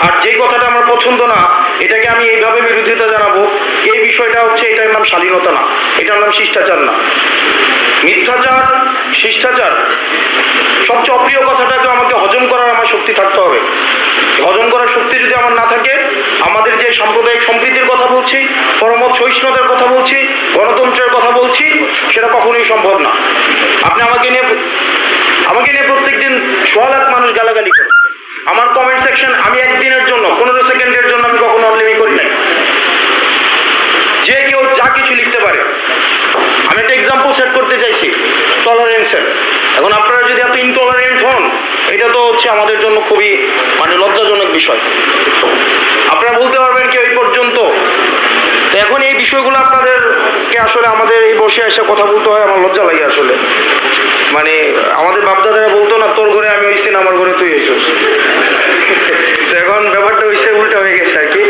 আর যেই কথাটা আমার পছন্দ না এটাকে আমি এইভাবে বিরোধিতা জানাবো, এই বিষয়টা হচ্ছে এটার নাম শালীনতা না, এটার নাম শিষ্টাচার না। মিথ্যাচার, শিষ্টাচার, সবচেয়ে অপ্রিয় কথাটাকে আমাকে হজম করার আমার শক্তি থাকতে হবে। হজম করার শক্তি যদি আমার না থাকে, আমাদের যে সাম্প্রদায়িক সম্প্রীতির কথা বলছি, পরমত সহিষ্ণুতার কথা বলছি, গণতন্ত্রের কথা বলছি, সেটা কখনোই সম্ভব না। আপনি আমাকে নিয়ে প্রত্যেকদিন 1.5 লাখ মানুষ গালাগালি করে। আমার কমেন্ট সেকশন আমি একদিনের জন্য 15 সেকেন্ডের জন্য আমি কখনো অনলিমি করি নাই। যে কেউ যা কিছু লিখতে পারে। আমি একটা এক্সাম্পল সেট করতে চাইছি টলারেন্সের। এখন আপনারা যদি এত ইনটলারেন্ট হন, এটা তো হচ্ছে আমাদের জন্য খুবই লজ্জাজনক বিষয়। আপনারা বলতে পারবেন কি ওই পর্যন্ত। তো এখন এই বিষয়গুলো আপনাদেরকে আসলে আমাদের এই বসে এসে কথা বলতে হয়, আমার লজ্জা লাগে আসলে। আমাদের বাপদাদারা বলতো না, তোর ঘরে আমি হইছি না আমার ঘরে তুই হইছিস। তো এখন ব্যাপারটা হইছে উল্টা হয়ে গেছে আর কি।